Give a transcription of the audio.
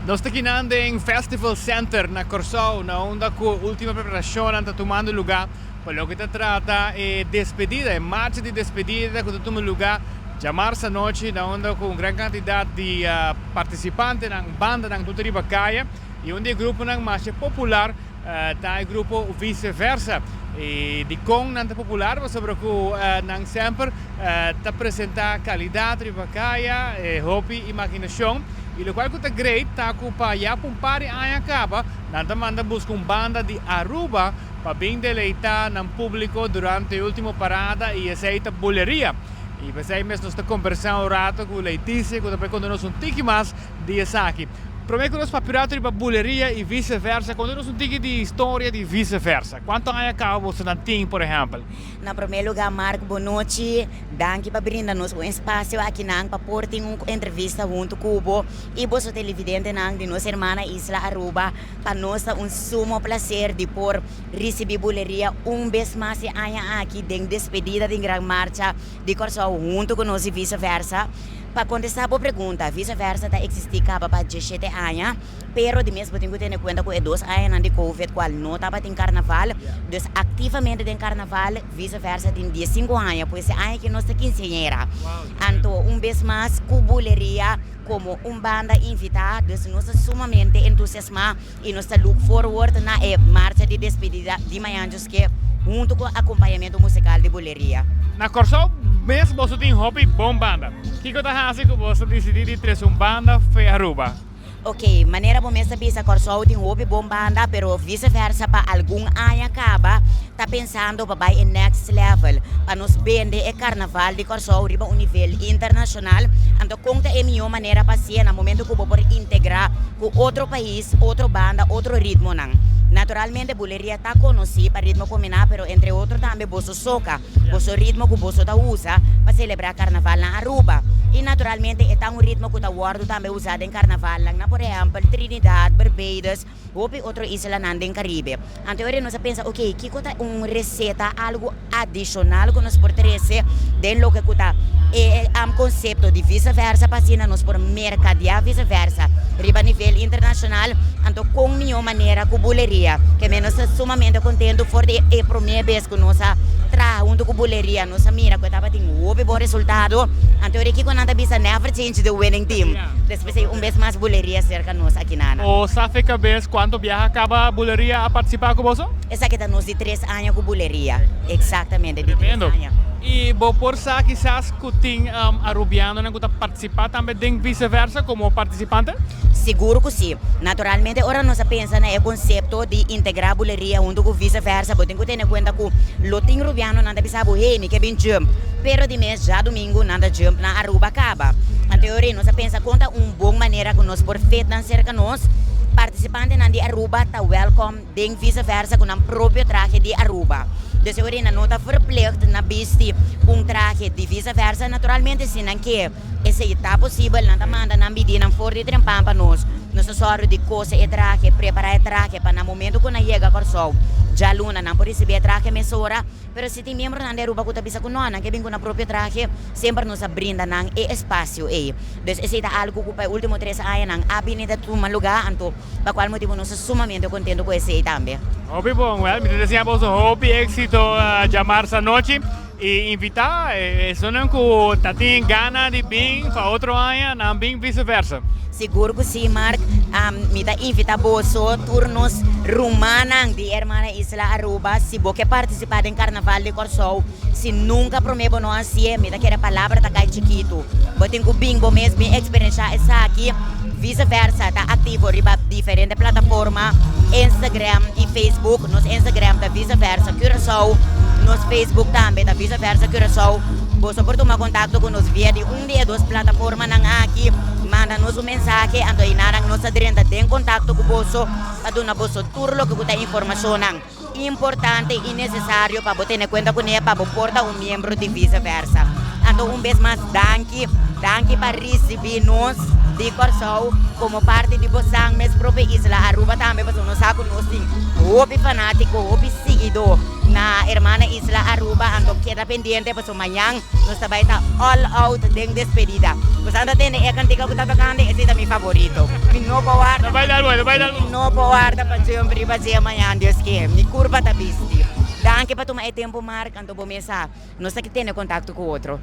Nós estamos aqui em Festival Center, na Corsou, na onda com a última preparação, está tomando lugar. Para o que se trata é despedida, é marcha de despedida, que está tomando lugar. Já março noite, na onda com grande quantidade de participantes, na banda, na tudo Ribacaia. E onde o grupo na marcha popular, está o grupo vice-versa. E de com nanta popular, sobre que não sempre está apresentar qualidade Ribacaia, hobby e imaginação. E o qual que está great, está para já um par de anos acaba, nanta manda buscar uma banda de Aruba para bem deleitar no público durante a última parada e aceita boleria. E você mesmo está conversando um rato com Letícia, que depois quando nós um tique mais de aqui. Prometo que nós papirato para boleria e vice-versa, quando nós um tique de história de vice-versa. Quanto anos acaba você não tem, por exemplo? Na primeiro lugar, Marco, boa noite. Danke para brindar-nos um espaço aqui para portar uma entrevista junto com o Cubo e você televidente de nossa irmã Isla Aruba. Para nós é um sumo prazer de por receber boleria vez mais aqui em despedida de grande marcha de Corsou junto com nós e vice-versa. Para contestar a pergunta, vice-versa está existir para 17 anos, pero de mesmo tenho que ter em conta que é 2 anos de Covid, qual não estava em carnaval, então ativamente em carnaval, vice-versa tem 15 anos, pois é ano que nós estamos quinceañera. Então, vez mais, cubuleria como uma banda invitada, então nós estamos sumamente entusiasmados e nós estamos look forward na marcha de despedida de manhã, que junto com acompanhamento musical de boleria. Na Corsou, mesmo você tem hobby bom banda. O que você acha que você decidiu de trazer uma banda para Aruba? Ok, maneira como essa pista Corsou tem hobby bom banda, pero vice-versa para algum ano acaba, tá pensando para ir next level, para nos vender o carnaval de Corsou riba um nível internacional. Então, conta é a melhor maneira para ser no momento que eu vou integrar com outro país, outra banda, outro ritmo não. Naturalmente, a boleria está conhecida para ritmo combinar, pero entre outros também bosso soca, bosso ritmo que o bosso usa para celebrar carnaval na Aruba. E naturalmente, é um ritmo que o também usado em carnaval, na, por exemplo, Trinidad, Barbados, ou outra isla na Caribe. Então, nós pensa, ok, que é uma receita, algo adicional que nós podemos de lo que é um conceito de vice-versa, para assim, nós por mercadear vice-versa, riba nível internacional, então, com nenhuma maneira, com boleria, que nós estamos sumamente contentes por a primeira vez que nós trabalhamos junto com boleria, nós mira que estava tendo um bom resultado, então, aqui quando nós bisa never change the winning team, depois vez mais boleria cerca nós aqui na. O sabe que vez quando viaja acaba a boleria a participar com você? Essa aqui está nós de 3 anos com boleria, exatamente, de 3 anos. E vou por sa quizás que tem arubiano que está participar também de vice-versa como participante? Seguro que sim. Naturalmente, agora nós pensamos no conceito de integrar a boleria junto com vice-versa, porque tem que ter em conta que o loting rubiano não deve saber hey, que bem jump, pero de mês já domingo nada jump na Aruba acaba. Em teoria, nós pensamos conta uma boa maneira que nós por feito cerca nós participantes de Aruba está welcome de vice-versa com um próprio traje de Aruba. Dus eu não está verplicht na veste traje de vice-versa, naturalmente sim, que esse está possível, não manda na medida, não for de trempar para nós. Nós só de coisa e traje, preparar o traje para no momento que nós chega a Corsou. Já luna não pode receber traje mesora, pero se tem membro na Aruba que está bisa com nós, que vem com o próprio traje, sempre nos brinda não e espaço e. Dus esse é algo que para último 3 anos não avenida toma lugar, então para qual motivo nós sumamente contente com esse também. Hobby bom, well, me desejamos hobby éxito chamar essa noite e invitar, isso não que tá tem gana de vir para outro ano, não vir vice-versa. Seguro que sim, Mark. Me dá invitar você turnos rumanos de Hermana Isla Aruba, se você participar em Carnaval de Corsou, se nunca prometo não assim, me dá aquela palavra tá cai chiquito. Eu tenho que bingo mesmo experiência essa aqui. Vice-versa, está ativo em diferentes plataformas, Instagram e Facebook. Nos Instagram da Vice-versa Curaçao, nos Facebook também da Vice-versa Curaçao. Você pode tomar contato com nós via de de 2 plataformas aqui, manda-nos mensagem, então aí nós adrenda tem contato com você, para dar você tudo o que tem informação importante e necessário para você ter conta com ele, para portar membro de Vice-versa. Então, vez mais, danke para receber nós. de Corsou, como parte de Bosang, mas própria isla Aruba também, mas não sabe nós tem hobby fanático, hobby seguidor na irmã isla Aruba, ando queda pendente, mas amanhã nós também está all out de despedida. Pues anda tendo é cantiga que está tocando, esse é meu favorito. Mi no guarda. Vai dar bueno, vai dar bueno. No guarda para sempre, vai ser amanhã, Deus que mi curva tá bisti. Danke para tomar tempo, Mark, ando bom mesa. Nós aqui tendo contato com o outro.